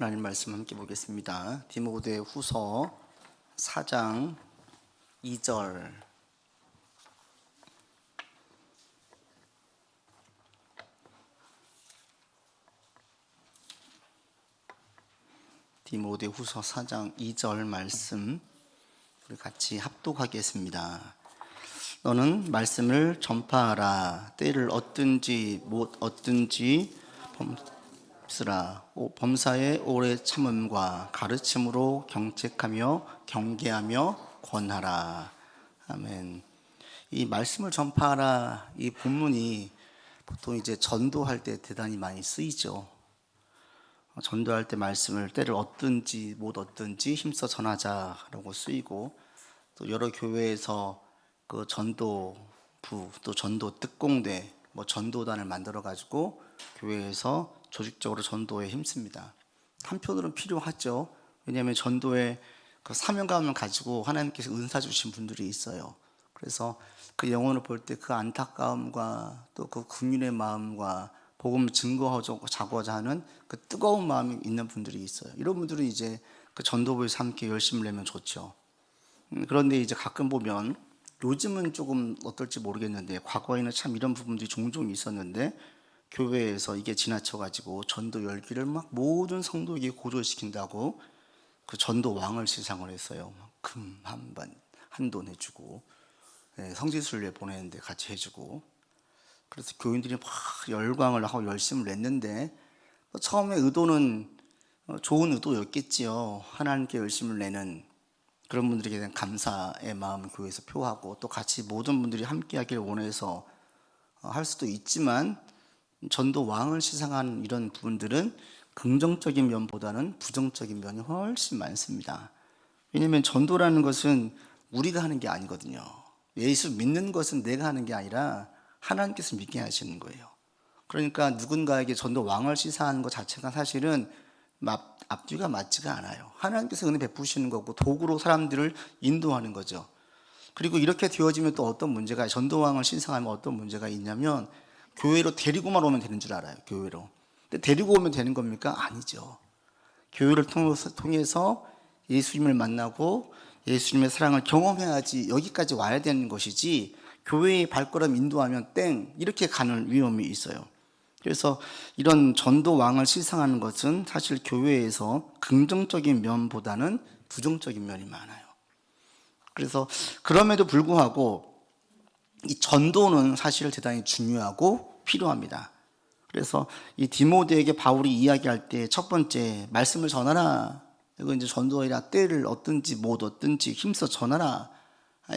하나님 말씀 함께 보겠습니다. 디모데 후서 4장 2절. 디모데 후서 4장 2절 말씀 우리 같이 합독하겠습니다. 너는 말씀을 전파하라. 때를 얻든지 못 얻든지 범사의 오래 참음과 가르침으로 경책하며 경계하며 권하라. 아멘. 이 말씀을 전파하라, 이 본문이 보통 이제 전도할 때 대단히 많이 쓰이죠. 전도할 때 말씀을 때를 얻든지 못 얻든지 힘써 전하자라고 쓰이고, 또 여러 교회에서 그 전도부 또 전도 특공대 전도단을 만들어 가지고 교회에서 조직적으로 전도에 힘씁니다. 한편으로는 필요하죠. 왜냐하면 전도에 그 사명감을 가지고 하나님께서 은사 주신 분들이 있어요. 그래서 그 영혼을 볼 때 그 안타까움과 또 그 긍휼의 마음과 복음을 증거하고자 하는 그 뜨거운 마음이 있는 분들이 있어요. 이런 분들은 이제 그 전도부에서 함께 열심을 내면 좋죠. 그런데 이제 가끔 보면, 요즘은 조금 어떨지 모르겠는데 과거에는 참 이런 부분들이 종종 있었는데, 교회에서 이게 지나쳐가지고 전도 열기를 막 모든 성도에게 고조시킨다고 그 전도 왕을 시상을 했어요. 금 한 돈 해주고, 성지순례 보내는데 같이 해주고. 그래서 교인들이 막 열광을 하고 열심을 냈는데, 처음에 의도는 좋은 의도였겠지요. 하나님께 열심을 내는 그런 분들에게 대한 감사의 마음을 교회에서 표하고, 또 같이 모든 분들이 함께 하기를 원해서 할 수도 있지만, 전도 왕을 시상한 이런 부분들은 긍정적인 면보다는 부정적인 면이 훨씬 많습니다. 왜냐하면 전도라는 것은 우리가 하는 게 아니거든요. 예수 믿는 것은 내가 하는 게 아니라 하나님께서 믿게 하시는 거예요. 그러니까 누군가에게 전도 왕을 시상하는 것 자체가 사실은 앞뒤가 맞지가 않아요. 하나님께서 은혜 베푸시는 거고 도구로 사람들을 인도하는 거죠. 그리고 이렇게 되어지면 또 어떤 문제가, 전도왕을 신상하면 어떤 문제가 있냐면, 교회로 데리고만 오면 되는 줄 알아요. 교회로. 근데 데리고 오면 되는 겁니까? 아니죠. 교회를 통해서 예수님을 만나고 예수님의 사랑을 경험해야지 여기까지 와야 되는 것이지, 교회의 발걸음 인도하면 땡 이렇게 가는 위험이 있어요. 그래서 이런 전도왕을 시상하는 것은 사실 교회에서 긍정적인 면보다는 부정적인 면이 많아요. 그래서 그럼에도 불구하고 이 전도는 사실 대단히 중요하고 필요합니다. 그래서 이 디모데에게 바울이 이야기할 때 첫 번째, 말씀을 전하라. 이거 이제 전도이라 때를 얻든지 못 얻든지 힘써 전하라.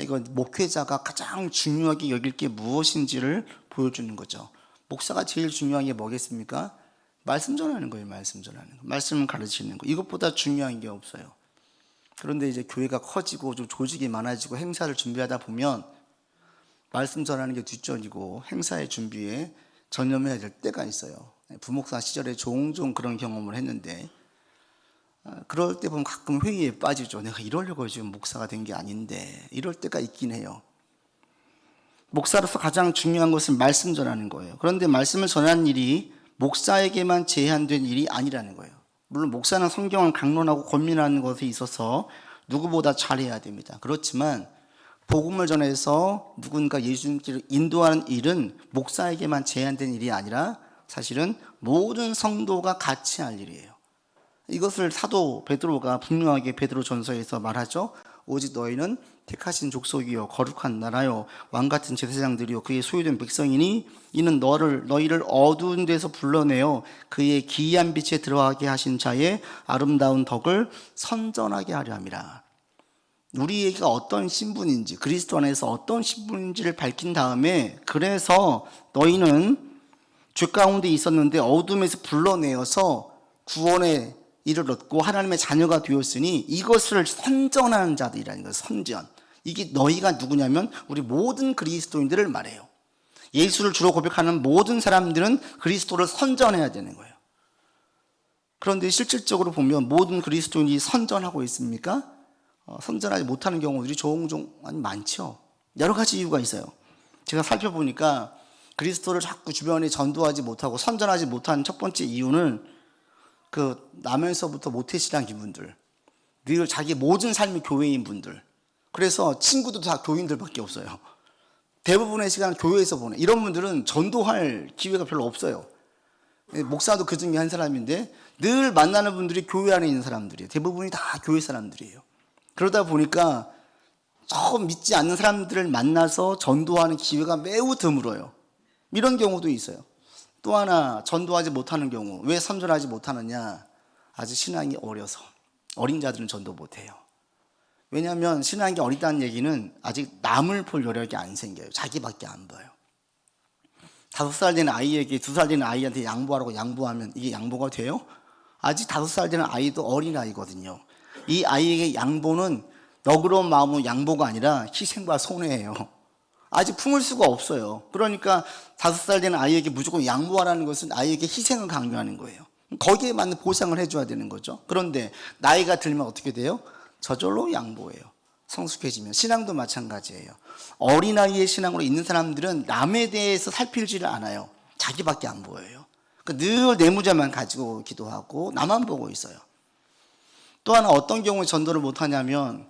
이거 목회자가 가장 중요하게 여길 게 무엇인지를 보여주는 거죠. 목사가 제일 중요한 게 뭐겠습니까? 말씀 전하는 거예요. 말씀 전하는 거. 말씀을 가르치는 거. 이것보다 중요한 게 없어요. 그런데 이제 교회가 커지고 좀 조직이 많아지고 행사를 준비하다 보면 말씀 전하는 게 뒷전이고 행사의 준비에 전념해야 될 때가 있어요. 부목사 시절에 종종 그런 경험을 했는데, 그럴 때 보면 가끔 회의에 빠지죠. 내가 이러려고 지금 목사가 된 게 아닌데, 이럴 때가 있긴 해요. 목사로서 가장 중요한 것은 말씀 전하는 거예요. 그런데 말씀을 전하는 일이 목사에게만 제한된 일이 아니라는 거예요. 물론 목사는 성경을 강론하고 권면하는 것에 있어서 누구보다 잘해야 됩니다. 그렇지만 복음을 전해서 누군가 예수님께로 인도하는 일은 목사에게만 제한된 일이 아니라 사실은 모든 성도가 같이 할 일이에요. 이것을 사도 베드로가 분명하게 베드로전서에서 말하죠. 오직 너희는 택하신 족속이요 거룩한 나라요 왕같은 제사장들이요 그의 소유된 백성이니 이는 너희를 어두운 데서 불러내어 그의 기이한 빛에 들어가게 하신 자의 아름다운 덕을 선전하게 하려 함이라. 우리에게 어떤 신분인지, 그리스도 안에서 어떤 신분인지를 밝힌 다음에, 그래서 너희는 죄 가운데 있었는데 어둠에서 불러내어서 구원의 일을 얻고 하나님의 자녀가 되었으니 이것을 선전하는 자들이라는 거예요. 선전. 이게 너희가 누구냐면 우리 모든 그리스도인들을 말해요. 예수를 주로 고백하는 모든 사람들은 그리스도를 선전해야 되는 거예요. 그런데 실질적으로 보면 모든 그리스도인이 선전하고 있습니까? 선전하지 못하는 경우들이 종종 많죠. 여러 가지 이유가 있어요. 제가 살펴보니까 그리스도를 자꾸 주변에 전도하지 못하고 선전하지 못하는 첫 번째 이유는 그 나면서부터 모태신앙 분들, 늘 자기 모든 삶이 교회인 분들, 그래서 친구도 다 교인들밖에 없어요. 대부분의 시간을 교회에서 보내. 이런 분들은 전도할 기회가 별로 없어요. 목사도 그 중에 한 사람인데 늘 만나는 분들이 교회 안에 있는 사람들이에요. 대부분이 다 교회 사람들이에요. 그러다 보니까 처음 믿지 않는 사람들을 만나서 전도하는 기회가 매우 드물어요. 이런 경우도 있어요. 또 하나, 전도하지 못하는 경우. 왜 선전하지 못하느냐? 아직 신앙이 어려서. 어린 자들은 전도 못해요. 왜냐하면 신앙이 어리다는 얘기는 아직 남을 볼 여력이 안 생겨요. 자기밖에 안 봐요. 5살 되는 아이에게 2살 되는 아이한테 양보하라고 양보하면 이게 양보가 돼요? 아직 5살 되는 아이도 어린 아이거든요. 이 아이에게 양보는 너그러운 마음으로 양보가 아니라 희생과 손해예요. 아직 품을 수가 없어요. 그러니까 5살 되는 아이에게 무조건 양보하라는 것은 아이에게 희생을 강요하는 거예요. 거기에 맞는 보상을 해줘야 되는 거죠. 그런데 나이가 들면 어떻게 돼요? 저절로 양보해요. 성숙해지면. 신앙도 마찬가지예요. 어린아이의 신앙으로 있는 사람들은 남에 대해서 살피지를 않아요. 자기밖에 안 보여요. 늘 내무자만 가지고 기도하고 나만 보고 있어요. 또 하나 어떤 경우에 전도를 못하냐면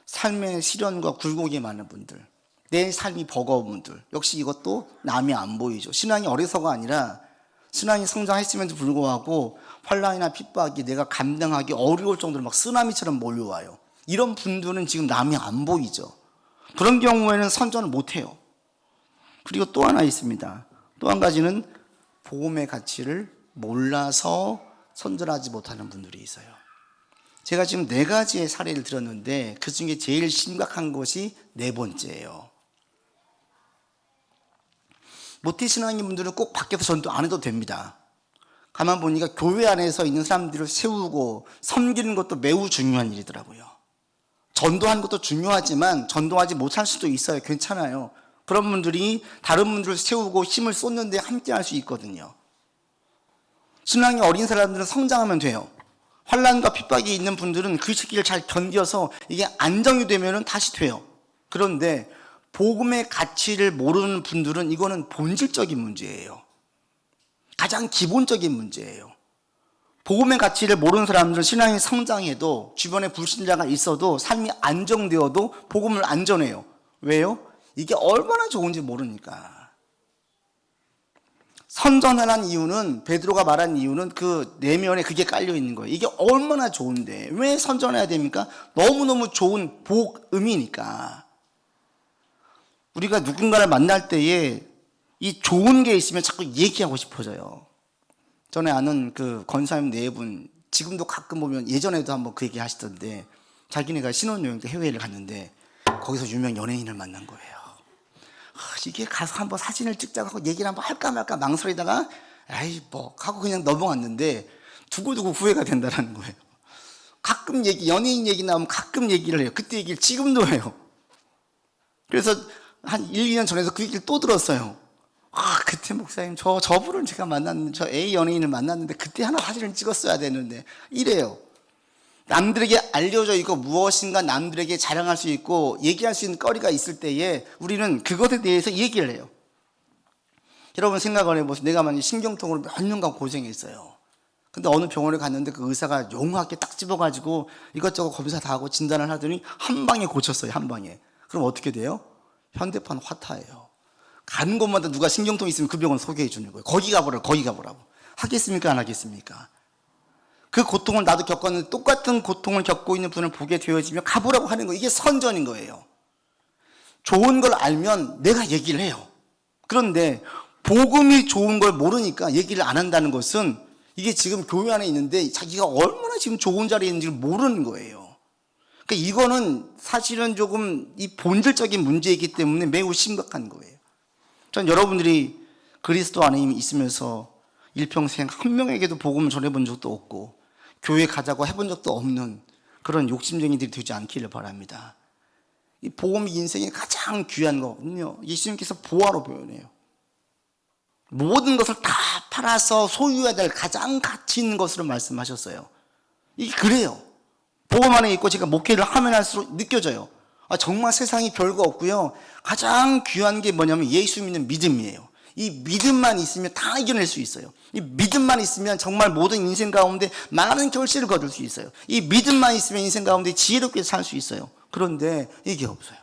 삶의 시련과 굴곡이 많은 분들, 내 삶이 버거운 분들, 역시 이것도 남이 안 보이죠. 신앙이 어려서가 아니라 신앙이 성장했음에도 불구하고 환난이나 핍박이 내가 감당하기 어려울 정도로 막 쓰나미처럼 몰려와요. 이런 분들은 지금 남이 안 보이죠. 그런 경우에는 선전을 못해요. 그리고 또 하나 있습니다. 또 한 가지는 복음의 가치를 몰라서 선전하지 못하는 분들이 있어요. 제가 지금 4가지의 사례를 들었는데 그 중에 제일 심각한 것이 4번째예요. 모태신앙인 분들은 꼭 밖에서 전도 안 해도 됩니다. 가만 보니까 교회 안에서 있는 사람들을 세우고 섬기는 것도 매우 중요한 일이더라고요. 전도하는 것도 중요하지만 전도하지 못할 수도 있어요. 괜찮아요. 그런 분들이 다른 분들을 세우고 힘을 쏟는데 함께 할 수 있거든요. 신앙이 어린 사람들은 성장하면 돼요. 환난과 핍박이 있는 분들은 그 시기를 잘 견뎌서 이게 안정이 되면 다시 돼요. 그런데 복음의 가치를 모르는 분들은 이거는 본질적인 문제예요. 가장 기본적인 문제예요. 복음의 가치를 모르는 사람들은 신앙이 성장해도 주변에 불신자가 있어도 삶이 안정되어도 복음을 안 전해요. 왜요? 이게 얼마나 좋은지 모르니까. 선전하라는 이유는, 베드로가 말한 이유는 그 내면에 그게 깔려 있는 거예요. 이게 얼마나 좋은데 왜 선전해야 됩니까? 너무너무 좋은 복음이니까. 우리가 누군가를 만날 때에 이 좋은 게 있으면 자꾸 얘기하고 싶어져요. 전에 아는 그 권사님 4분, 지금도 가끔 보면 예전에도 한번 그 얘기 하시던데 자기네가 신혼여행 때 해외를 갔는데 거기서 유명 연예인을 만난 거예요. 이게 가서 한번 사진을 찍자고 하고 얘기를 한번 할까 말까 망설이다가 에이 뭐 하고 그냥 넘어갔는데 두고두고 후회가 된다는 거예요. 가끔 연예인 얘기 나오면 가끔 얘기를 해요. 그때 얘기를 지금도 해요. 그래서 한 1, 2년 전에도 그 얘기를 또 들었어요. 그때 목사님 저분을 제가 만났는데 저 A 연예인을 만났는데 그때 하나 사진을 찍었어야 되는데 이래요. 남들에게 알려져 있고 무엇인가 남들에게 자랑할 수 있고 얘기할 수 있는 거리가 있을 때에 우리는 그것에 대해서 얘기를 해요. 여러분 생각을 해보세요. 내가 만약 신경통으로 몇 년간 고생했어요. 근데 어느 병원에 갔는데 그 의사가 용하게 딱 집어가지고 이것저것 검사 다 하고 진단을 하더니 한 방에 고쳤어요. 한 방에. 그럼 어떻게 돼요? 현대판 화타예요. 가는 곳마다 누가 신경통 있으면 그 병원 소개해 주는 거예요. 거기 가보라고, 거기 가보라고. 하겠습니까? 안 하겠습니까? 그 고통을 나도 겪었는데 똑같은 고통을 겪고 있는 분을 보게 되어지면 가보라고 하는 거예요. 이게 선전인 거예요. 좋은 걸 알면 내가 얘기를 해요. 그런데 복음이 좋은 걸 모르니까 얘기를 안 한다는 것은 이게 지금 교회 안에 있는데 자기가 얼마나 지금 좋은 자리에 있는지를 모르는 거예요. 그러니까 이거는 사실은 조금 이 본질적인 문제이기 때문에 매우 심각한 거예요. 전 여러분들이 그리스도 안에 있으면서 일평생 한 명에게도 복음을 전해본 적도 없고 교회 가자고 해본 적도 없는 그런 욕심쟁이들이 되지 않기를 바랍니다. 이 복음이 인생의 가장 귀한 거거든요. 예수님께서 보화로 표현해요. 모든 것을 다 팔아서 소유해야 될 가장 가치 있는 것으로 말씀하셨어요. 이게 그래요. 복음 안에 있고 제가 목회를 하면 할수록 느껴져요. 정말 세상이 별거 없고요. 가장 귀한 게 뭐냐면 예수 믿는 믿음이에요. 이 믿음만 있으면 다 이겨낼 수 있어요. 이 믿음만 있으면 정말 모든 인생 가운데 많은 결실을 거둘 수 있어요. 이 믿음만 있으면 인생 가운데 지혜롭게 살 수 있어요. 그런데 이게 없어요.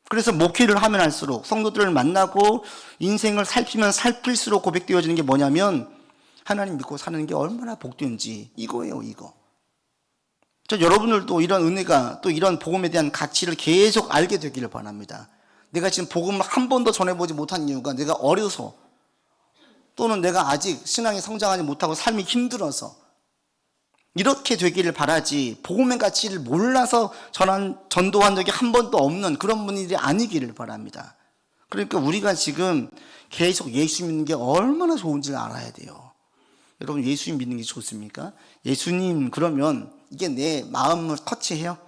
그래서 목회를 하면 할수록, 성도들을 만나고 인생을 살피면 살필수록 고백되어지는 게 뭐냐면, 하나님 믿고 사는 게 얼마나 복된지, 이거예요, 이거. 여러분들도 이런 은혜가, 또 이런 복음에 대한 가치를 계속 알게 되기를 바랍니다. 내가 지금 복음을 한 번도 전해보지 못한 이유가 내가 어려서, 또는 내가 아직 신앙이 성장하지 못하고 삶이 힘들어서 이렇게 되기를 바라지, 복음의 가치를 몰라서 전도한 적이 한 번도 없는 그런 분들이 아니기를 바랍니다. 그러니까 우리가 지금 계속 예수 믿는 게 얼마나 좋은지를 알아야 돼요. 여러분, 예수님 믿는 게 좋습니까? 예수님, 그러면 이게 내 마음을 터치해요?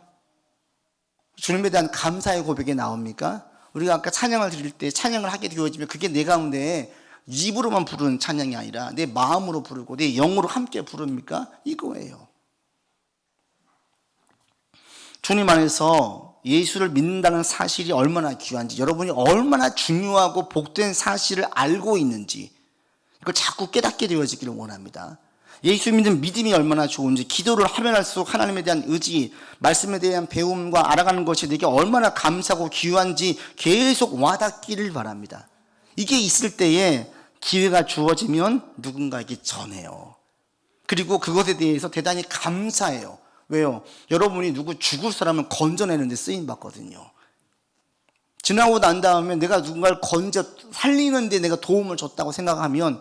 주님에 대한 감사의 고백이 나옵니까? 우리가 아까 찬양을 드릴 때 찬양을 하게 되어지면 그게 내 가운데 입으로만 부르는 찬양이 아니라 내 마음으로 부르고 내 영으로 함께 부릅니까? 이거예요. 주님 안에서 예수를 믿는다는 사실이 얼마나 귀한지, 여러분이 얼마나 중요하고 복된 사실을 알고 있는지, 이걸 자꾸 깨닫게 되어지기를 원합니다. 예수 믿는 믿음이 얼마나 좋은지, 기도를 하면 할수록 하나님에 대한 의지, 말씀에 대한 배움과 알아가는 것이 내게 얼마나 감사하고 귀한지 계속 와닿기를 바랍니다. 이게 있을 때에 기회가 주어지면 누군가에게 전해요. 그리고 그것에 대해서 대단히 감사해요. 왜요? 여러분이 누구 죽을 사람을 건져내는데 쓰임받거든요. 지나고 난 다음에 내가 누군가를 건져 살리는데 내가 도움을 줬다고 생각하면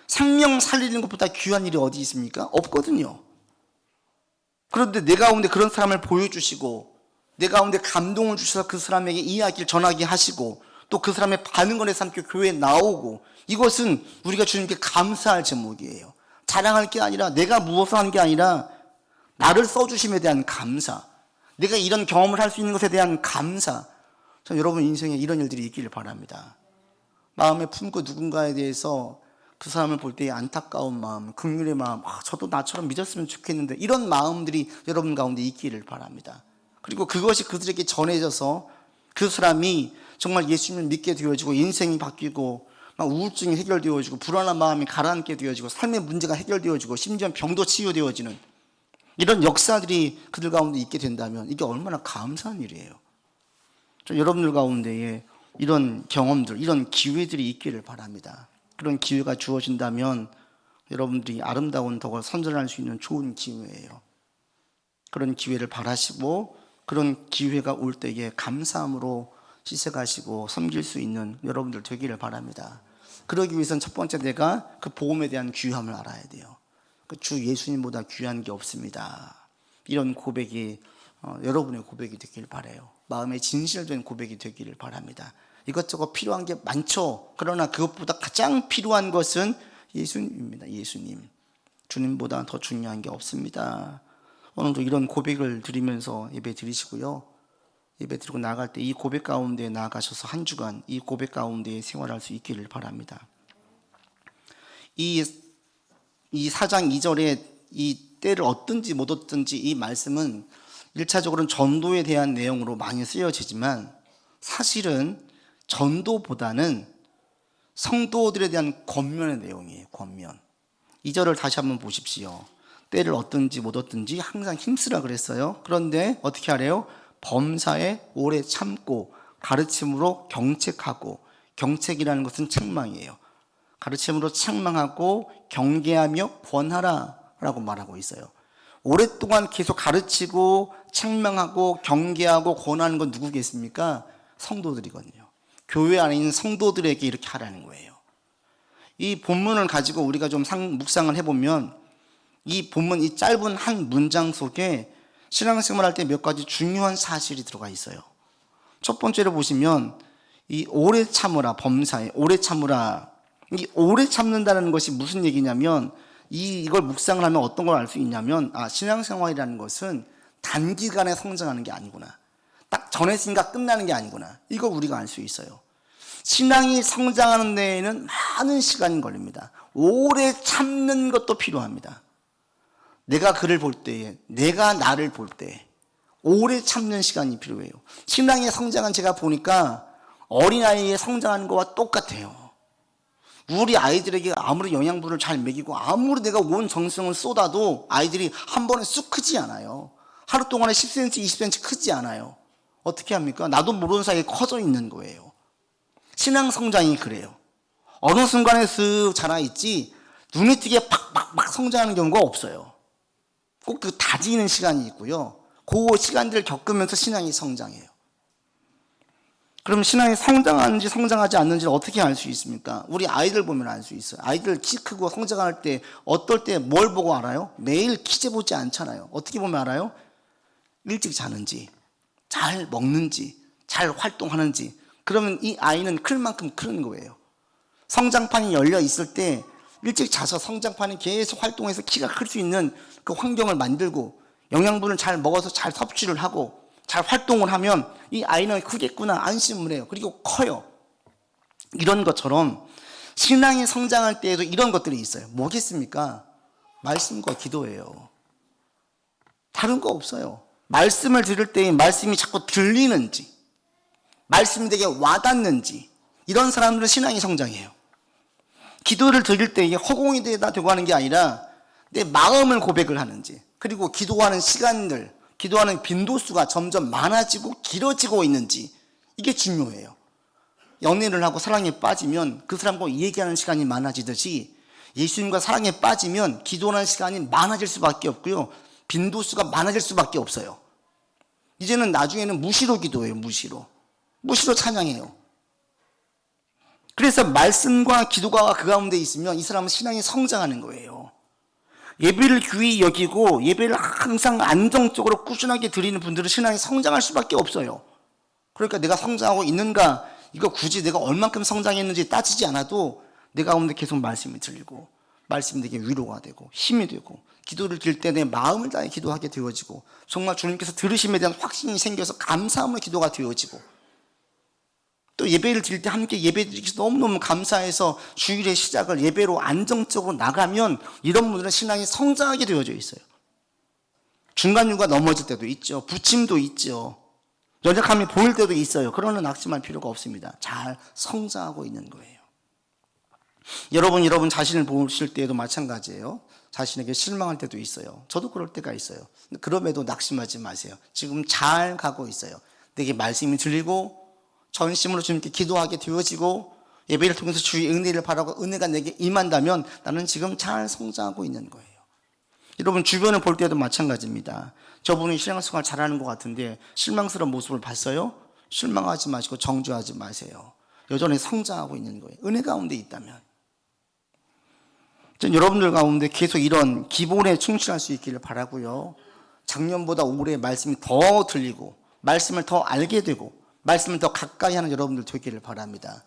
생명 살리는 것보다 귀한 일이 어디 있습니까? 없거든요. 그런데 내 가운데 그런 사람을 보여주시고, 내 가운데 감동을 주셔서 그 사람에게 이야기를 전하게 하시고, 또 그 사람의 반응을 해서 함께 교회에 나오고, 이것은 우리가 주님께 감사할 제목이에요. 자랑할 게 아니라, 내가 무엇을 하는 게 아니라 나를 써주심에 대한 감사, 내가 이런 경험을 할 수 있는 것에 대한 감사. 전 여러분 인생에 이런 일들이 있기를 바랍니다. 마음에 품고 누군가에 대해서 그 사람을 볼 때의 안타까운 마음, 긍휼의 마음, 저도 나처럼 믿었으면 좋겠는데, 이런 마음들이 여러분 가운데 있기를 바랍니다. 그리고 그것이 그들에게 전해져서 그 사람이 정말 예수님을 믿게 되어지고 인생이 바뀌고 막 우울증이 해결되어지고 불안한 마음이 가라앉게 되어지고 삶의 문제가 해결되어지고 심지어 병도 치유되어지는 이런 역사들이 그들 가운데 있게 된다면 이게 얼마나 감사한 일이에요. 여러분들 가운데에 이런 경험들, 이런 기회들이 있기를 바랍니다. 그런 기회가 주어진다면 여러분들이 아름다운 덕을 선전할 수 있는 좋은 기회예요. 그런 기회를 바라시고 그런 기회가 올 때에 감사함으로 시색하시고 섬길 수 있는 여러분들 되기를 바랍니다. 그러기 위해서는 첫 번째, 내가 그 복음에 대한 귀함을 알아야 돼요. 주 예수님보다 귀한 게 없습니다. 이런 고백이 여러분의 고백이 되길 바라요. 마음에 진실된 고백이 되기를 바랍니다. 이것저것 필요한 게 많죠. 그러나 그것보다 가장 필요한 것은 예수님입니다. 예수님. 주님보다 더 중요한 게 없습니다. 오늘도 이런 고백을 드리면서 예배 드리시고요. 예배 드리고 나갈 때 이 고백 가운데 나아가셔서 한 주간 이 고백 가운데 생활할 수 있기를 바랍니다. 이 4장 2절에 이 때를 얻든지 못 얻든지 이 말씀은 1차적으로는 전도에 대한 내용으로 많이 쓰여지지만 사실은 전도보다는 성도들에 대한 권면의 내용이에요. 권면. 2절을 다시 한번 보십시오. 때를 얻든지 못 얻든지 항상 힘쓰라 그랬어요. 그런데 어떻게 하래요? 범사에 오래 참고 가르침으로 경책하고, 경책이라는 것은 책망이에요. 가르침으로 책망하고 경계하며 권하라 라고 말하고 있어요. 오랫동안 계속 가르치고 책망하고 경계하고 권하는 건 누구겠습니까? 성도들이거든요. 교회 안에 있는 성도들에게 이렇게 하라는 거예요. 이 본문을 가지고 우리가 좀 묵상을 해보면 이 본문, 이 짧은 한 문장 속에 신앙생활 할 때 몇 가지 중요한 사실이 들어가 있어요. 첫 번째로 보시면 이 오래 참으라, 범사에 오래 참으라. 이 오래 참는다는 것이 무슨 얘기냐면 이걸 묵상을 하면 어떤 걸 알 수 있냐면 신앙생활이라는 것은 단기간에 성장하는 게 아니구나. 딱 전했으니까 끝나는 게 아니구나. 이걸 우리가 알 수 있어요. 신앙이 성장하는 데에는 많은 시간이 걸립니다. 오래 참는 것도 필요합니다. 내가 그를 볼 때에, 내가 나를 볼 때 오래 참는 시간이 필요해요. 신앙의 성장은 제가 보니까 어린아이의 성장하는 것과 똑같아요. 우리 아이들에게 아무리 영양분을 잘 먹이고 아무리 내가 온 정성을 쏟아도 아이들이 한 번에 쑥 크지 않아요. 하루 동안에 10cm, 20cm 크지 않아요. 어떻게 합니까? 나도 모르는 사이에 커져 있는 거예요. 신앙 성장이 그래요. 어느 순간에 쓱 자라있지 눈에 띄게 팍팍팍 성장하는 경우가 없어요. 꼭 그 다지는 시간이 있고요. 그 시간들을 겪으면서 신앙이 성장해요. 그럼 신앙이 성장하는지 성장하지 않는지를 어떻게 알 수 있습니까? 우리 아이들 보면 알 수 있어요. 아이들 키 크고 성장할 때 어떨 때 뭘 보고 알아요? 매일 키 재보지 않잖아요. 어떻게 보면 알아요? 일찍 자는지, 잘 먹는지, 잘 활동하는지. 그러면 이 아이는 클 만큼 크는 거예요. 성장판이 열려 있을 때 일찍 자서 성장판이 계속 활동해서 키가 클 수 있는 그 환경을 만들고 영양분을 잘 먹어서 잘 섭취를 하고 잘 활동을 하면 이 아이는 크겠구나 안심을 해요. 그리고 커요. 이런 것처럼 신앙이 성장할 때에도 이런 것들이 있어요. 뭐겠습니까? 말씀과 기도예요. 다른 거 없어요. 말씀을 들을 때 말씀이 자꾸 들리는지, 말씀이 되게 와닿는지, 이런 사람들은 신앙이 성장해요. 기도를 드릴 때 이게 허공이 되고 하는 게 아니라 내 마음을 고백을 하는지, 그리고 기도하는 시간들, 기도하는 빈도수가 점점 많아지고 길어지고 있는지, 이게 중요해요. 연애를 하고 사랑에 빠지면 그 사람과 얘기하는 시간이 많아지듯이 예수님과 사랑에 빠지면 기도하는 시간이 많아질 수밖에 없고요, 빈도수가 많아질 수밖에 없어요. 이제는 나중에는 무시로 기도해요. 무시로 찬양해요. 그래서 말씀과 기도가 그 가운데 있으면 이 사람은 신앙이 성장하는 거예요. 예배를 귀히 여기고 예배를 항상 안정적으로 꾸준하게 드리는 분들은 신앙이 성장할 수밖에 없어요. 그러니까 내가 성장하고 있는가, 이거 굳이 내가 얼만큼 성장했는지 따지지 않아도 내 가운데 계속 말씀이 들리고 말씀이 되게 위로가 되고 힘이 되고 기도를 드릴 때 내 마음을 다해 기도하게 되어지고 정말 주님께서 들으심에 대한 확신이 생겨서 감사함으로 기도가 되어지고 또 예배를 드릴 때 함께 예배 드리기 너무너무 감사해서 주일의 시작을 예배로 안정적으로 나가면 이런 분들은 신앙이 성장하게 되어져 있어요. 중간중간 넘어질 때도 있죠. 부침도 있죠. 연약함이 보일 때도 있어요. 그러나 낙심할 필요가 없습니다. 잘 성장하고 있는 거예요. 여러분 자신을 보실 때에도 마찬가지예요. 자신에게 실망할 때도 있어요. 저도 그럴 때가 있어요. 그럼에도 낙심하지 마세요. 지금 잘 가고 있어요. 내게 말씀이 들리고 전심으로 주님께 기도하게 되어지고 예배를 통해서 주의 은혜를 바라고 은혜가 내게 임한다면 나는 지금 잘 성장하고 있는 거예요. 여러분 주변을 볼 때도 마찬가지입니다. 저분이 신앙생활 잘하는 것 같은데 실망스러운 모습을 봤어요? 실망하지 마시고 정죄하지 마세요. 여전히 성장하고 있는 거예요. 은혜 가운데 있다면. 여러분들 가운데 계속 이런 기본에 충실할 수 있기를 바라고요. 작년보다 올해 말씀이 더 들리고 말씀을 더 알게 되고 말씀을 더 가까이 하는 여러분들 되기를 바랍니다.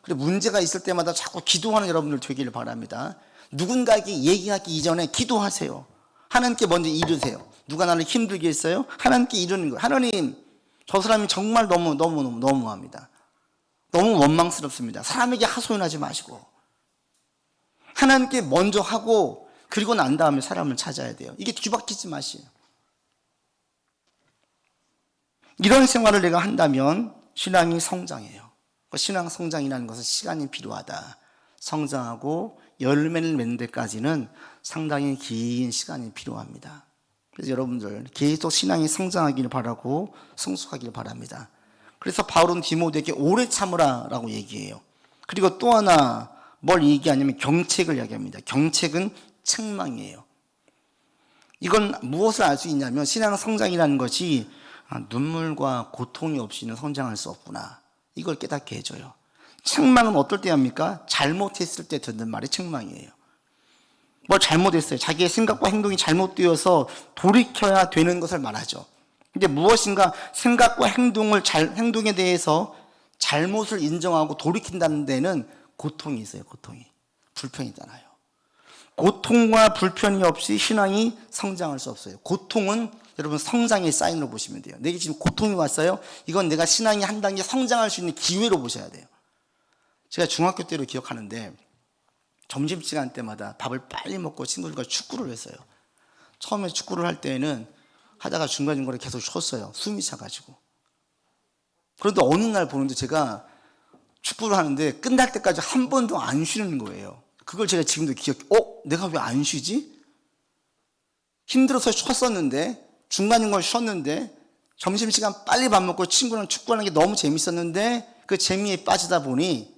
그리고 문제가 있을 때마다 자꾸 기도하는 여러분들 되기를 바랍니다. 누군가에게 얘기하기 이전에 기도하세요. 하나님께 먼저 이르세요. 누가 나를 힘들게 했어요? 하나님께 이르는 거예요. 하나님, 저 사람이 정말 너무합니다. 너무 원망스럽습니다. 사람에게 하소연하지 마시고 하나님께 먼저 하고 그리고 난 다음에 사람을 찾아야 돼요. 이게 뒤바뀌지 마시요. 이런 생활을 내가 한다면 신앙이 성장해요. 신앙 성장이라는 것은 시간이 필요하다. 성장하고 열매를 맺는 데까지는 상당히 긴 시간이 필요합니다. 그래서 여러분들 계속 신앙이 성장하기를 바라고 성숙하기를 바랍니다. 그래서 바울은 디모데에게 오래 참으라 라고 얘기해요. 그리고 또 하나 뭘 얘기하냐면 경책을 이야기합니다. 경책은 책망이에요. 이건 무엇을 알 수 있냐면 신앙 성장이라는 것이 눈물과 고통이 없이는 성장할 수 없구나. 이걸 깨닫게 해줘요. 책망은 어떨 때 합니까? 잘못했을 때 듣는 말이 책망이에요. 뭘 잘못했어요. 자기의 생각과 행동이 잘못되어서 돌이켜야 되는 것을 말하죠. 근데 무엇인가 생각과 행동에 대해서 잘못을 인정하고 돌이킨다는 데는 고통이 있어요. 고통이. 불편이잖아요. 고통과 불편이 없이 신앙이 성장할 수 없어요. 고통은 여러분 성장의 사인으로 보시면 돼요. 내게 지금 고통이 왔어요? 이건 내가 신앙이 한 단계 성장할 수 있는 기회로 보셔야 돼요. 제가 중학교 때로 기억하는데 점심시간 때마다 밥을 빨리 먹고 친구들과 축구를 했어요. 처음에 축구를 할 때에는 하다가 중간중간에 계속 쉬었어요. 숨이 차가지고. 그런데 어느 날 보는데 제가 축구를 하는데 끝날 때까지 한 번도 안 쉬는 거예요. 그걸 제가 지금도 내가 왜 안 쉬지? 힘들어서 쉬었었는데, 중간인 걸 쉬었는데, 점심시간 빨리 밥 먹고 친구랑 축구하는 게 너무 재밌었는데, 그 재미에 빠지다 보니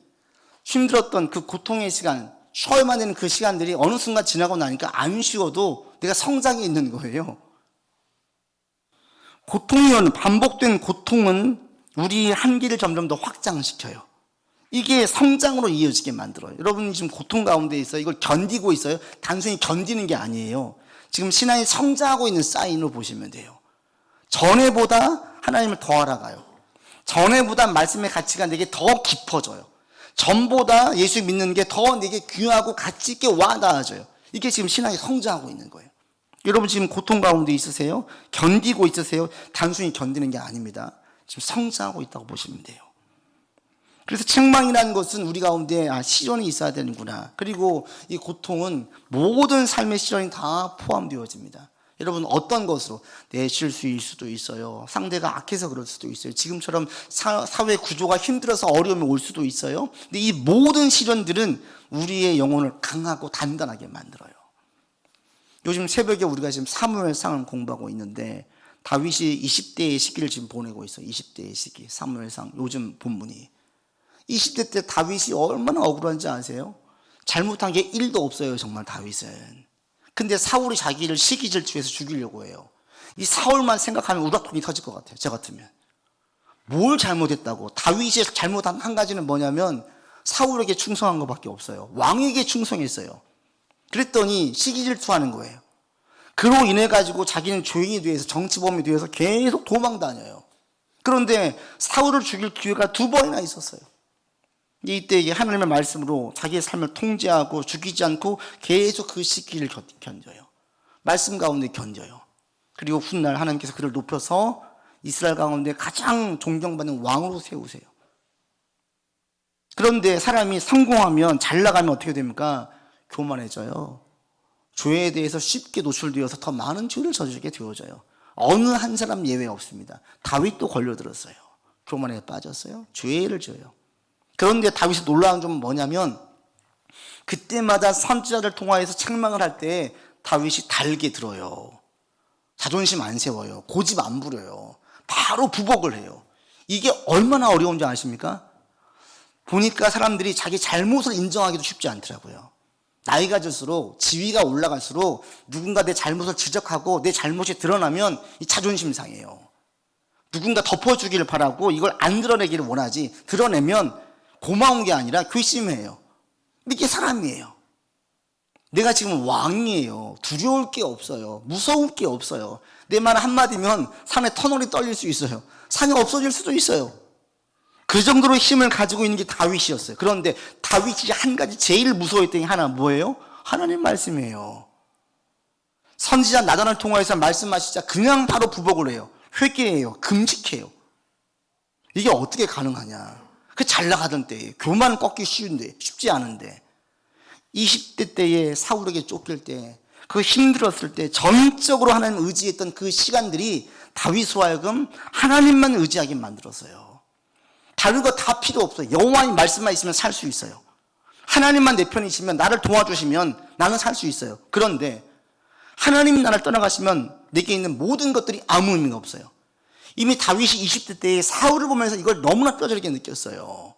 힘들었던 그 고통의 시간, 쉬어야만 되는 그 시간들이 어느 순간 지나고 나니까 안 쉬어도 내가 성장이 있는 거예요. 반복된 고통은 우리 한계를 점점 더 확장시켜요. 이게 성장으로 이어지게 만들어요. 여러분이 지금 고통 가운데 있어요. 이걸 견디고 있어요. 단순히 견디는 게 아니에요. 지금 신앙이 성장하고 있는 사인으로 보시면 돼요. 전에보다 하나님을 더 알아가요. 전에보다 말씀의 가치가 내게 더 깊어져요. 전보다 예수 믿는 게 더 내게 귀하고 가치 있게 와닿아져요. 이게 지금 신앙이 성장하고 있는 거예요. 여러분 지금 고통 가운데 있으세요? 견디고 있으세요? 단순히 견디는 게 아닙니다. 지금 성장하고 있다고 보시면 돼요. 그래서 책망이라는 것은 우리 가운데 시련이 있어야 되는구나. 그리고 이 고통은 모든 삶의 시련이 다 포함되어집니다. 여러분 어떤 것으로 내 실수일 수도 있어요. 상대가 악해서 그럴 수도 있어요. 지금처럼 사회 구조가 힘들어서 어려움이 올 수도 있어요. 근데 이 모든 시련들은 우리의 영혼을 강하고 단단하게 만들어요. 요즘 새벽에 우리가 지금 사무엘상을 공부하고 있는데 다윗이 20대의 시기를 지금 보내고 있어요. 20대의 시기, 사무엘상 요즘 본문이. 20대 때 다윗이 얼마나 억울한지 아세요? 잘못한 게 1도 없어요, 정말 다윗은. 근데 사울이 자기를 시기질투해서 죽이려고 해요. 이 사울만 생각하면 우라통이 터질 것 같아요, 저 같으면. 뭘 잘못했다고? 다윗이 잘못한 한 가지는 뭐냐면 사울에게 충성한 것밖에 없어요. 왕에게 충성했어요. 그랬더니 시기질투하는 거예요. 그로 인해 가지고 자기는 죄인이 돼서 정치범이 돼서 계속 도망 다녀요. 그런데 사울을 죽일 기회가 2번이나 있었어요. 이때 이게 하나님의 말씀으로 자기의 삶을 통제하고 죽이지 않고 계속 그 시기를 견뎌요. 말씀 가운데 견뎌요. 그리고 훗날 하나님께서 그를 높여서 이스라엘 가운데 가장 존경받는 왕으로 세우세요. 그런데 사람이 성공하면 잘 나가면 어떻게 됩니까? 교만해져요. 죄에 대해서 쉽게 노출되어서 더 많은 죄를 저지르게 되어져요. 어느 한 사람 예외 없습니다. 다윗도 걸려들었어요. 교만에 빠졌어요. 죄를 져요. 그런데 다윗이 놀라운 점은 뭐냐면 그때마다 선지자를 통하여서 책망을 할 때 다윗이 달게 들어요. 자존심 안 세워요. 고집 안 부려요. 바로 부복을 해요. 이게 얼마나 어려운지 아십니까? 보니까 사람들이 자기 잘못을 인정하기도 쉽지 않더라고요. 나이가 들수록 지위가 올라갈수록 누군가 내 잘못을 지적하고 내 잘못이 드러나면 이 자존심 상해요. 누군가 덮어주기를 바라고 이걸 안 드러내기를 원하지, 드러내면 고마운 게 아니라 괘씸해요. 이게 사람이에요. 내가 지금 왕이에요. 두려울 게 없어요. 무서울 게 없어요. 내 말 한마디면 산에 터널이 떨릴 수 있어요. 산이 없어질 수도 있어요. 그 정도로 힘을 가지고 있는 게 다윗이었어요. 그런데 다윗이 한 가지 제일 무서워했던 게 하나 뭐예요? 하나님 말씀이에요. 선지자 나단을 통해서 말씀하시자 그냥 바로 부복을 해요. 회개해요. 금식해요. 이게 어떻게 가능하냐? 그 잘 나가던 때에 교만 꺾기 쉬운데 쉽지 않은데 20대 때에 사울에게 쫓길 때 그 힘들었을 때 전적으로 하나님 의지했던 그 시간들이 다윗으로 하여금 하나님만 의지하게 만들었어요. 다른 거 다 필요 없어요. 여호와의 말씀만 있으면 살 수 있어요. 하나님만 내 편이시면 나를 도와주시면 나는 살 수 있어요. 그런데 하나님이 나를 떠나가시면 내게 있는 모든 것들이 아무 의미가 없어요. 이미 다윗이 20대 때에 사울을 보면서 이걸 너무나 뼈저리게 느꼈어요.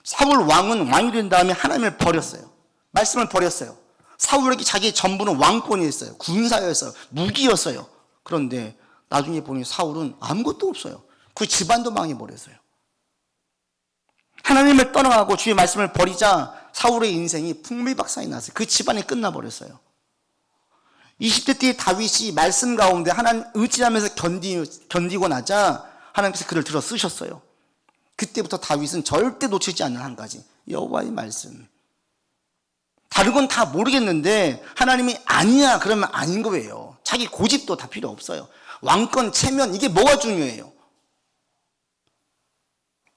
사울 왕은 왕이 된 다음에 하나님을 버렸어요. 말씀을 버렸어요. 사울에게 자기의 전부는 왕권이었어요. 군사였어요. 무기였어요. 그런데 나중에 보니 사울은 아무것도 없어요. 그 집안도 망해버렸어요. 하나님을 떠나가고 주의 말씀을 버리자 사울의 인생이 풍비박산이 났어요. 그 집안이 끝나버렸어요. 20대 때의 다윗이 말씀 가운데 하나님 의지하면서 견디고 나자 하나님께서 그를 들어 쓰셨어요. 그때부터 다윗은 절대 놓치지 않는 한 가지, 여호와의 말씀. 다른 건 다 모르겠는데 하나님이 아니야 그러면 아닌 거예요. 자기 고집도 다 필요 없어요. 왕권, 체면, 이게 뭐가 중요해요?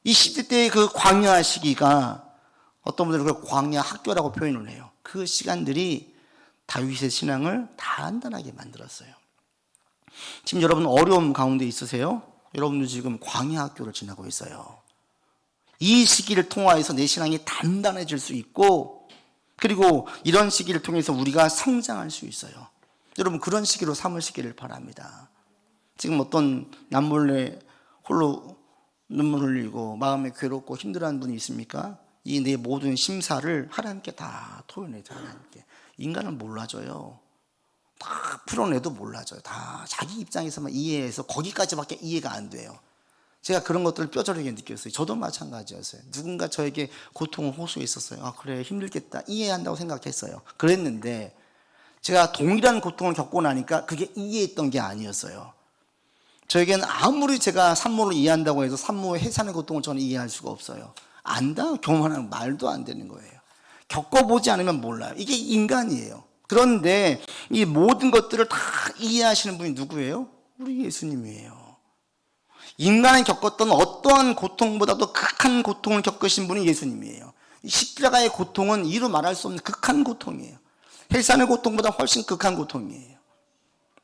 20대 때의 그 광야 시기가 어떤 분들은 그걸 광야 학교라고 표현을 해요. 그 시간들이 다윗의 신앙을 단단하게 만들었어요. 지금 여러분 어려움 가운데 있으세요? 여러분도 지금 광야 학교를 지나고 있어요. 이 시기를 통하여서 내 신앙이 단단해질 수 있고, 그리고 이런 시기를 통해서 우리가 성장할 수 있어요. 여러분, 그런 시기로 삼으시기를 바랍니다. 지금 어떤 남몰래 홀로 눈물 흘리고 마음에 괴롭고 힘들어하는 분이 있습니까? 이 내 모든 심사를 하나님께 다 토해내죠. 하나님께. 인간은 몰라줘요. 다 풀어내도 몰라줘요. 다 자기 입장에서만 이해해서 거기까지밖에 이해가 안 돼요. 제가 그런 것들을 뼈저리게 느꼈어요. 저도 마찬가지였어요. 누군가 저에게 고통을 호소했었어요. 아, 그래, 힘들겠다, 이해한다고 생각했어요. 그랬는데 제가 동일한 고통을 겪고 나니까 그게 이해했던 게 아니었어요. 저에게는 아무리 제가 산모를 이해한다고 해서 산모의 해산의 고통을 저는 이해할 수가 없어요. 안다? 경험하는 말도 안 되는 거예요. 겪어보지 않으면 몰라요. 이게 인간이에요. 그런데 이 모든 것들을 다 이해하시는 분이 누구예요? 우리 예수님이에요. 인간이 겪었던 어떠한 고통보다도 극한 고통을 겪으신 분이 예수님이에요. 십자가의 고통은 이루 말할 수 없는 극한 고통이에요. 헬산의 고통보다 훨씬 극한 고통이에요.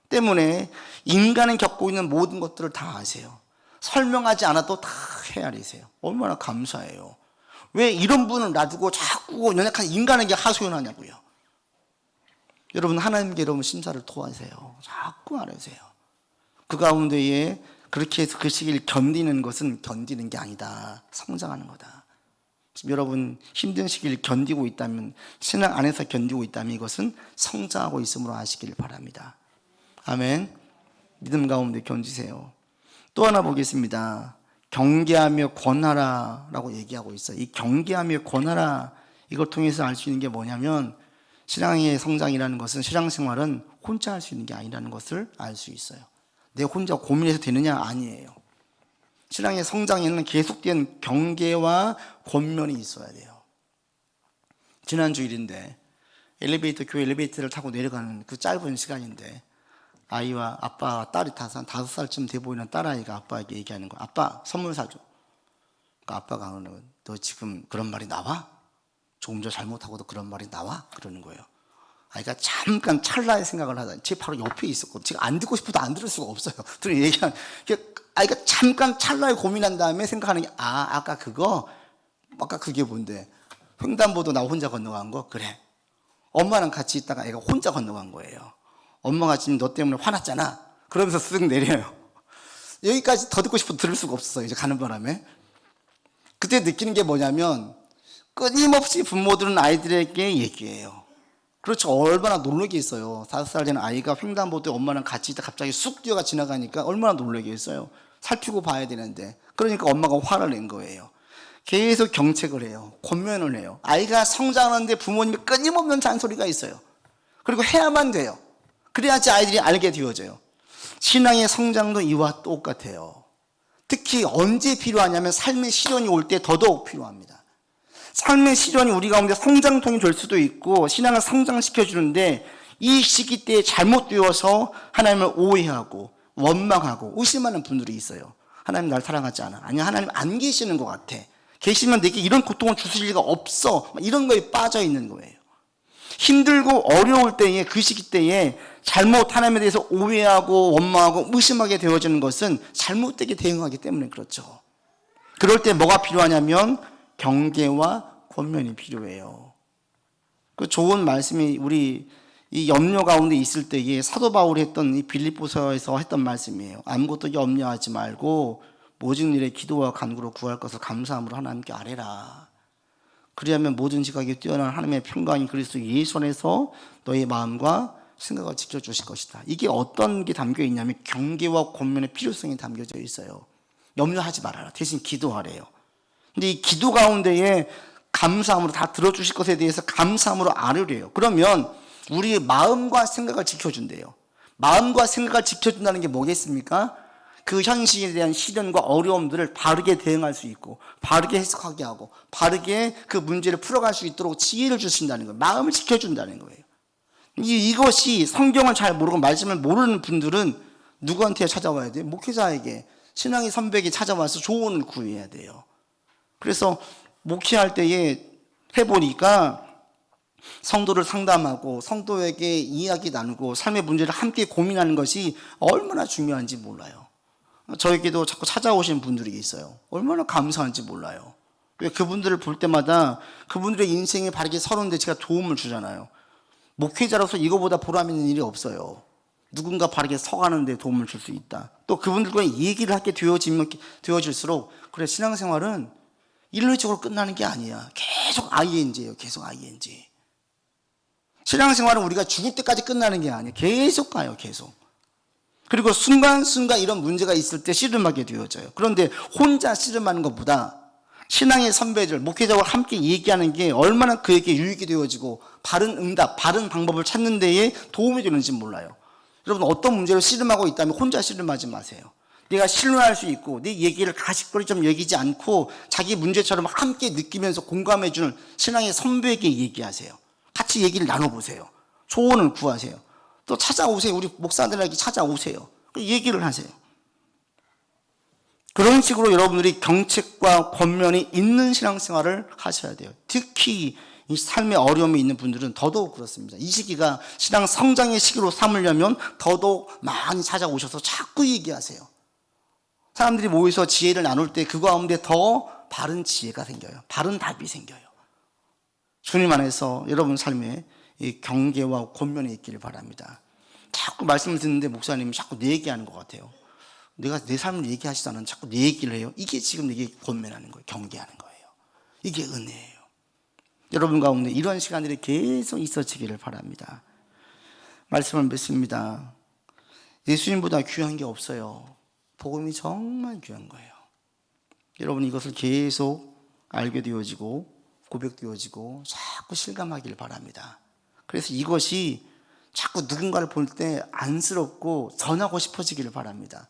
때문에 인간이 겪고 있는 모든 것들을 다 아세요. 설명하지 않아도 다 헤아리세요. 얼마나 감사해요. 왜 이런 분을 놔두고 자꾸 연약한 인간에게 하소연하냐고요. 여러분, 하나님께 여러분 심사를 토하세요. 자꾸 알으세요. 그 가운데에 그렇게 해서 그 시기를 견디는 것은 견디는 게 아니다. 성장하는 거다. 지금 여러분 힘든 시기를 견디고 있다면, 신앙 안에서 견디고 있다면 이것은 성장하고 있음으로 아시길 바랍니다. 아멘. 믿음 가운데 견디세요. 또 하나 보겠습니다. 경계하며 권하라 라고 얘기하고 있어요. 이 경계하며 권하라, 이걸 통해서 알 수 있는 게 뭐냐면, 신앙의 성장이라는 것은, 신앙생활은 혼자 할 수 있는 게 아니라는 것을 알 수 있어요. 내 혼자 고민해서 되느냐? 아니에요. 신앙의 성장에는 계속된 경계와 권면이 있어야 돼요. 지난 주일인데 교회 엘리베이터를 타고 내려가는 그 짧은 시간인데, 아이와 아빠와 딸이 타서 한 5살쯤 돼 보이는 딸아이가 아빠에게 얘기하는 거야. 아빠, 선물 사줘. 그러니까 아빠가 그러는, 너 지금 그런 말이 나와? 조금 전 잘못하고도 그런 말이 나와? 그러는 거예요. 아이가 잠깐 찰나의 생각을 하다, 제 바로 옆에 있었고, 제가 안 듣고 싶어도 안 들을 수가 없어요. 들이 얘기한, 아이가 잠깐 찰나에 고민한 다음에 생각하는 게, 아까 그게 뭔데? 횡단보도 나 혼자 건너간 거? 그래. 엄마랑 같이 있다가 애가 혼자 건너간 거예요. 엄마가 지금 너 때문에 화났잖아. 그러면서 쓱 내려요. 여기까지 더 듣고 싶어도 들을 수가 없었어요. 이제 가는 바람에. 그때 느끼는 게 뭐냐면, 끊임없이 부모들은 아이들에게 얘기해요. 그렇죠. 얼마나 놀라겠어요. 5살 된 아이가 횡단보도에 엄마랑 같이 있다 갑자기 쑥 뛰어가 지나가니까 얼마나 놀라겠어요. 살피고 봐야 되는데. 그러니까 엄마가 화를 낸 거예요. 계속 경책을 해요. 권면을 해요. 아이가 성장하는데 부모님이 끊임없는 잔소리가 있어요. 그리고 해야만 돼요. 그래야지 아이들이 알게 되어져요. 신앙의 성장도 이와 똑같아요. 특히 언제 필요하냐면, 삶의 시련이 올 때 더더욱 필요합니다. 삶의 시련이 우리 가운데 성장통이 될 수도 있고 신앙을 성장시켜주는데, 이 시기 때에 잘못되어서 하나님을 오해하고 원망하고 의심하는 분들이 있어요. 하나님 날 사랑하지 않아. 아니, 하나님 안 계시는 것 같아. 계시면 내게 이런 고통을 주실 리가 없어. 이런 거에 빠져 있는 거예요. 힘들고 어려울 때에, 그 시기 때에 잘못 하나님에 대해서 오해하고 원망하고 의심하게 되어지는 것은 잘못되게 대응하기 때문에 그렇죠. 그럴 때 뭐가 필요하냐면 경계와 권면이 필요해요. 그 좋은 말씀이 우리 이 염려 가운데 있을 때에 사도 바울이 했던 이 빌립보서에서 했던 말씀이에요. 아무것도 염려하지 말고 모든 일에 기도와 간구로 구할 것을 감사함으로 하나님께 아뢰라. 그리하면 모든 지각에 뛰어난 하나님의 평강이 그리스도 예수 안에서 너의 마음과 생각을 지켜주실 것이다. 이게 어떤 게 담겨 있냐면 경계와 권면의 필요성이 담겨져 있어요. 염려하지 말아라. 대신 기도하래요. 근데 이 기도 가운데에 감사함으로 다 들어주실 것에 대해서 감사함으로 아뢰래요. 그러면 우리의 마음과 생각을 지켜준대요. 마음과 생각을 지켜준다는 게 뭐겠습니까? 그 현실에 대한 시련과 어려움들을 바르게 대응할 수 있고, 바르게 해석하게 하고, 바르게 그 문제를 풀어갈 수 있도록 지혜를 주신다는 거예요. 마음을 지켜준다는 거예요. 이것이 성경을 잘 모르고 말씀을 모르는 분들은 누구한테 찾아와야 돼요? 목회자에게, 신앙의 선배에게 찾아와서 조언을 구해야 돼요. 그래서 목회할 때에 해보니까 성도를 상담하고 성도에게 이야기 나누고 삶의 문제를 함께 고민하는 것이 얼마나 중요한지 몰라요. 저에게도 자꾸 찾아오시는 분들이 있어요. 얼마나 감사한지 몰라요. 왜 그분들을 볼 때마다 그분들의 인생이 바르게 서는데 제가 도움을 주잖아요. 목회자로서 이거보다 보람 있는 일이 없어요. 누군가 바르게 서가는데 도움을 줄 수 있다. 또 그분들과 얘기를 하게 되어질수록 그래, 신앙생활은 일률적으로 끝나는 게 아니야. 계속 ING예요. 계속 ING. 신앙생활은 우리가 죽을 때까지 끝나는 게 아니에요. 계속 가요. 계속. 그리고 순간순간 이런 문제가 있을 때 씨름하게 되어져요. 그런데 혼자 씨름하는 것보다 신앙의 선배들, 목회자와 함께 얘기하는 게 얼마나 그에게 유익이 되어지고 바른 응답, 바른 방법을 찾는 데에 도움이 되는지 몰라요. 여러분, 어떤 문제로 씨름하고 있다면 혼자 씨름하지 마세요. 내가 신뢰할 수 있고 내 얘기를 가식거리 좀 여기지 않고 자기 문제처럼 함께 느끼면서 공감해 주는 신앙의 선배에게 얘기하세요. 같이 얘기를 나눠보세요. 조언을 구하세요. 또 찾아오세요. 우리 목사들에게 찾아오세요. 얘기를 하세요. 그런 식으로 여러분들이 경책과 권면이 있는 신앙생활을 하셔야 돼요. 특히 이 삶의 어려움이 있는 분들은 더더욱 그렇습니다. 이 시기가 신앙 성장의 시기로 삼으려면 더더욱 많이 찾아오셔서 자꾸 얘기하세요. 사람들이 모여서 지혜를 나눌 때 그 가운데 더 바른 지혜가 생겨요. 바른 답이 생겨요. 주님 안에서 여러분 삶에 이 경계와 권면이 있기를 바랍니다. 자꾸 말씀을 듣는데 목사님이 자꾸 내 얘기하는 것 같아요. 내가 내 삶을 얘기하지도 않았는데 자꾸 내 얘기를 해요. 이게 지금 내게 권면하는 거예요. 경계하는 거예요. 이게 은혜예요. 여러분 가운데 이런 시간들이 계속 있어지기를 바랍니다. 말씀을 맺습니다. 예수님보다 귀한 게 없어요. 복음이 정말 귀한 거예요. 여러분 이것을 계속 알게 되어지고 고백되어지고 자꾸 실감하기를 바랍니다. 그래서 이것이 자꾸 누군가를 볼 때 안쓰럽고 전하고 싶어지기를 바랍니다.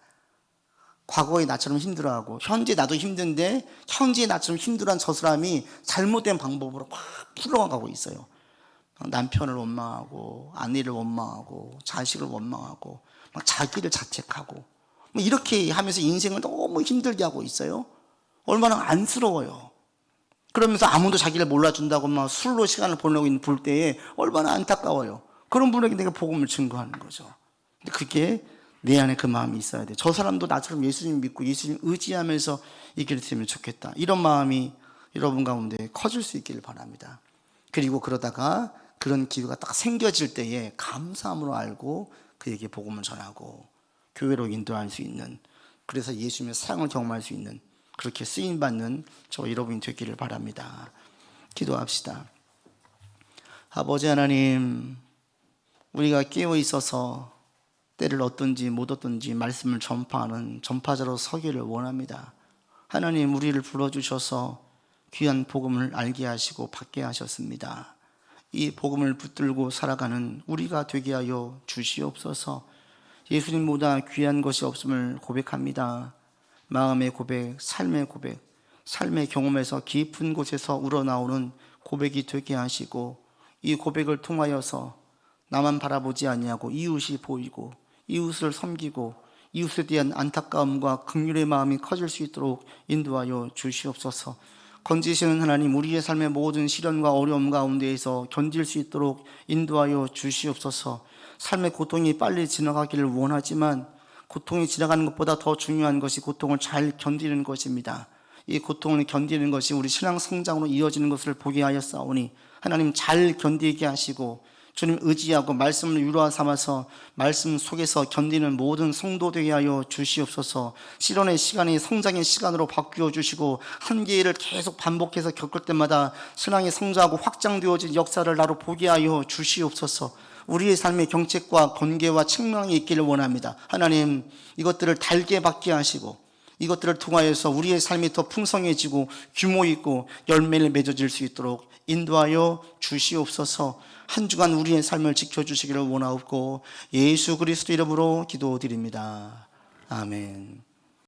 과거에 나처럼 힘들어하고 현재 나도 힘든데 현재 나처럼 힘들어한 저 사람이 잘못된 방법으로 막 풀어가고 있어요. 남편을 원망하고 아내를 원망하고 자식을 원망하고 막 자기를 자책하고 이렇게 하면서 인생을 너무 힘들게 하고 있어요. 얼마나 안쓰러워요. 그러면서 아무도 자기를 몰라준다고 막 술로 시간을 보내고 있는 볼 때에 얼마나 안타까워요. 그런 분에게 내가 복음을 증거하는 거죠. 근데 그게 내 안에 그 마음이 있어야 돼. 저 사람도 나처럼 예수님 믿고 예수님 의지하면서 이 길을 되면 좋겠다. 이런 마음이 여러분 가운데 커질 수 있기를 바랍니다. 그리고 그러다가 그런 기회가 딱 생겨질 때에 감사함으로 알고 그에게 복음을 전하고 교회로 인도할 수 있는, 그래서 예수님의 사랑을 경험할 수 있는, 그렇게 쓰임받는 저 여러분이 되기를 바랍니다. 기도합시다. 아버지 하나님, 우리가 깨어 있어서 때를 얻든지 못 얻든지 말씀을 전파하는 전파자로 서기를 원합니다. 하나님, 우리를 불러주셔서 귀한 복음을 알게 하시고 받게 하셨습니다. 이 복음을 붙들고 살아가는 우리가 되게 하여 주시옵소서. 예수님보다 귀한 것이 없음을 고백합니다. 마음의 고백, 삶의 경험에서 깊은 곳에서 우러나오는 고백이 되게 하시고, 이 고백을 통하여서 나만 바라보지 아니하고 이웃이 보이고 이웃을 섬기고 이웃에 대한 안타까움과 긍휼의 마음이 커질 수 있도록 인도하여 주시옵소서. 건지시는 하나님, 우리의 삶의 모든 시련과 어려움 가운데에서 견딜 수 있도록 인도하여 주시옵소서. 삶의 고통이 빨리 지나가기를 원하지만 고통이 지나가는 것보다 더 중요한 것이 고통을 잘 견디는 것입니다. 이 고통을 견디는 것이 우리 신앙 성장으로 이어지는 것을 보게 하였사오니 하나님, 잘 견디게 하시고 주님 의지하고 말씀을 유로 삼아서 말씀 속에서 견디는 모든 성도 되게 하여 주시옵소서. 시련의 시간이 성장의 시간으로 바뀌어 주시고 한계를 계속 반복해서 겪을 때마다 신앙이 성장하고 확장되어진 역사를 나로 보게 하여 주시옵소서. 우리의 삶의 경책과 권계와 책망이 있기를 원합니다. 하나님, 이것들을 달게 받게 하시고 이것들을 통하여서 우리의 삶이 더 풍성해지고 규모 있고 열매를 맺어질 수 있도록 인도하여 주시옵소서. 한 주간 우리의 삶을 지켜주시기를 원하옵고 예수 그리스도 이름으로 기도드립니다. 아멘.